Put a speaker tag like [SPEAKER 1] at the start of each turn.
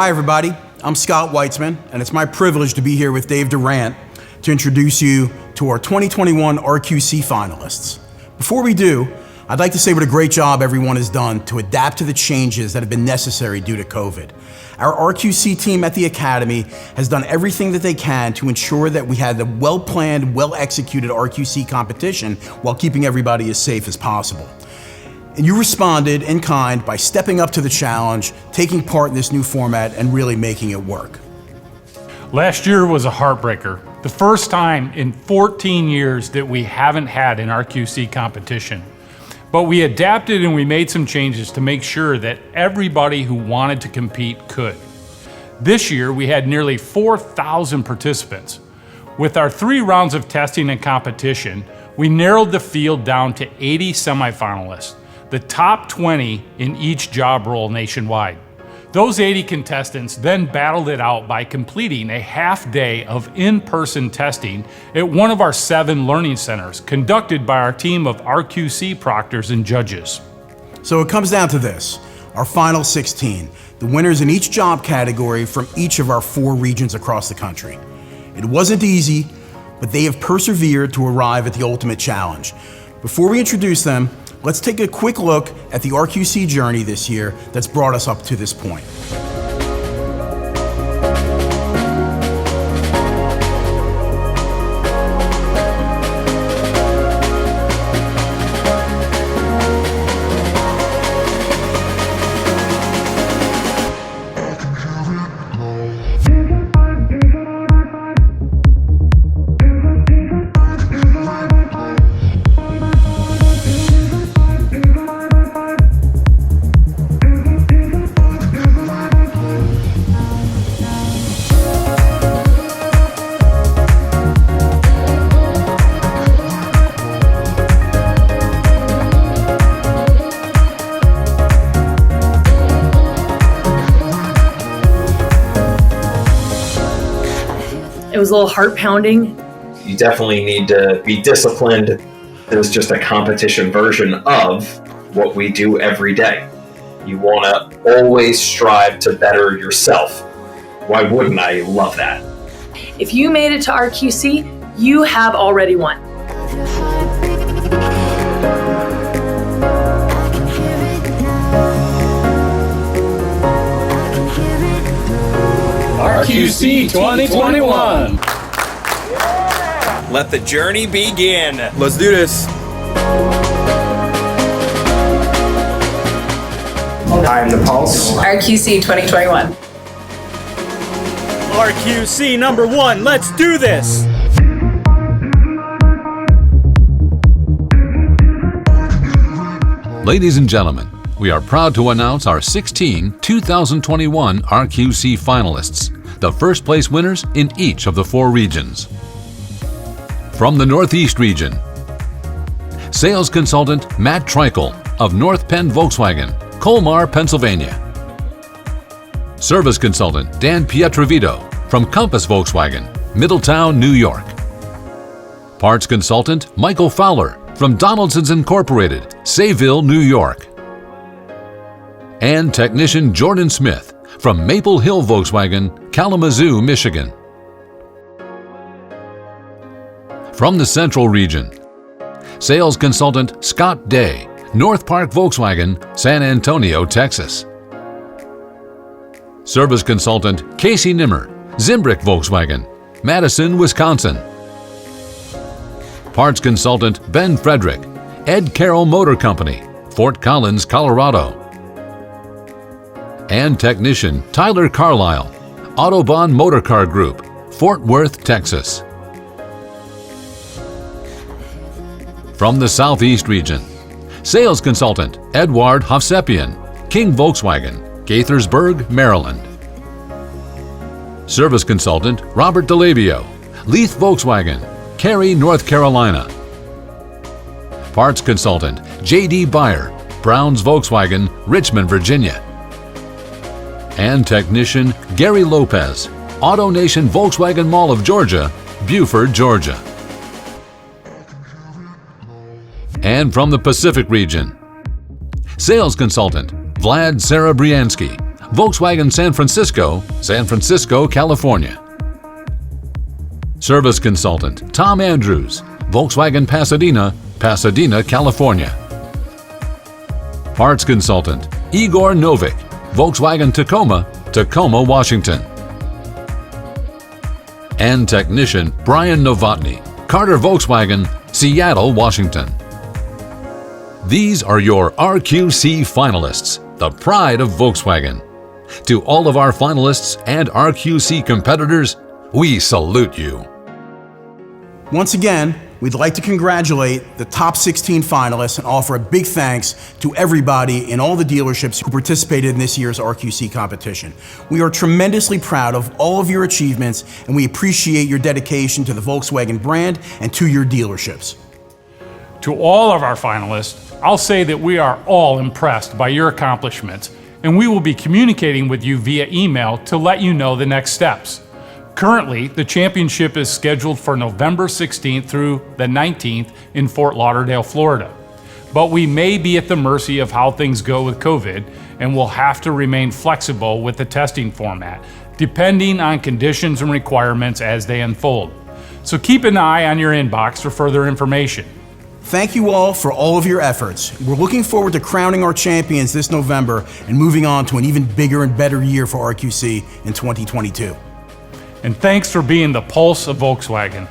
[SPEAKER 1] Hi everybody, I'm Scott Weitzman, and it's my privilege to be here with Dave Durant to introduce you to our 2021 RQC finalists. Before we do, I'd like to say what a great job everyone has done to adapt to the changes that have been necessary due to COVID. Our RQC team at the Academy has done everything that they can to ensure that we had a well-planned, well-executed RQC competition while keeping everybody as safe as possible. And you responded in kind by stepping up to the challenge, taking part in this new format, and really making it work.
[SPEAKER 2] Last year was a heartbreaker. The first time in 14 years that we haven't had an RQC competition. But we adapted and we made some changes to make sure that everybody who wanted to compete could. This year we had nearly 4,000 participants. With our 3 rounds of testing and competition, we narrowed the field down to 80 semifinalists, the top 20 in each job role nationwide. Those 80 contestants then battled it out by completing a half day of in-person testing at one of our 7 learning centers, conducted by our team of RQC proctors and judges.
[SPEAKER 1] So it comes down to this, our final 16, the winners in each job category from each of our 4 regions across the country. It wasn't easy, but they have persevered to arrive at the ultimate challenge. Before we introduce them, let's take a quick look at the RQC journey this year that's brought us up to this point.
[SPEAKER 3] It was a little heart pounding.
[SPEAKER 4] You definitely need to be disciplined. It was just a competition version of what we do every day. You want to always strive to better yourself. Why wouldn't I love that?
[SPEAKER 3] If you made it to RQC, you have already won.
[SPEAKER 5] RQC 2021.
[SPEAKER 6] Let the journey begin.
[SPEAKER 5] Let's do this.
[SPEAKER 7] I'm the Pulse.
[SPEAKER 8] RQC 2021.
[SPEAKER 6] RQC number 1, let's do this.
[SPEAKER 9] Ladies and gentlemen, we are proud to announce our 16 2021 RQC finalists, the first place winners in each of the 4 regions. From the Northeast region, sales consultant Matt Treichel of North Penn Volkswagen, Colmar, Pennsylvania. Service consultant Dan Pietrovito from Compass Volkswagen, Middletown, New York. Parts consultant Michael Fowler from Donaldson's Incorporated, Sayville, New York. And technician Jordan Smith from Maple Hill Volkswagen, Kalamazoo, Michigan. From the Central region, sales consultant Scott Day, North Park Volkswagen, San Antonio, Texas. Service consultant Casey Nimmer, Zimbrick Volkswagen, Madison, Wisconsin. Parts consultant Ben Frederick, Ed Carroll Motor Company, Fort Collins, Colorado. And technician Tyler Carlisle, Autobahn Motorcar Group, Fort Worth, Texas. From the Southeast region, sales consultant Edward Hovsepian, King Volkswagen, Gaithersburg, Maryland. Service consultant Robert DeLabio, Leith Volkswagen, Cary, North Carolina. Parts consultant J.D. Beyer, Browns Volkswagen, Richmond, Virginia. And technician Gary Lopez, AutoNation Volkswagen Mall of Georgia, Buford, Georgia. And from the Pacific region, sales consultant Vlad Sarabriansky, Volkswagen San Francisco, California. Service Consultant Tom Andrews, Volkswagen Pasadena, California. Parts Consultant Igor Novik, Volkswagen Tacoma, Washington. And Technician Brian Novotny, Carter Volkswagen, Seattle, Washington. These are your RQC finalists, the pride of Volkswagen. To all of our finalists and RQC competitors, we salute you.
[SPEAKER 1] Once again, we'd like to congratulate the top 16 finalists and offer a big thanks to everybody in all the dealerships who participated in this year's RQC competition. We are tremendously proud of all of your achievements, and we appreciate your dedication to the Volkswagen brand and to your dealerships.
[SPEAKER 2] To all of our finalists, I'll say that we are all impressed by your accomplishments, and we will be communicating with you via email to let you know the next steps. Currently, the championship is scheduled for November 16th through the 19th in Fort Lauderdale, Florida. But we may be at the mercy of how things go with COVID, and will have to remain flexible with the testing format, depending on conditions and requirements as they unfold. So keep an eye on your inbox for further information.
[SPEAKER 1] Thank you all for all of your efforts. We're looking forward to crowning our champions this November and moving on to an even bigger and better year for RQC in 2022.
[SPEAKER 2] And thanks for being the pulse of Volkswagen.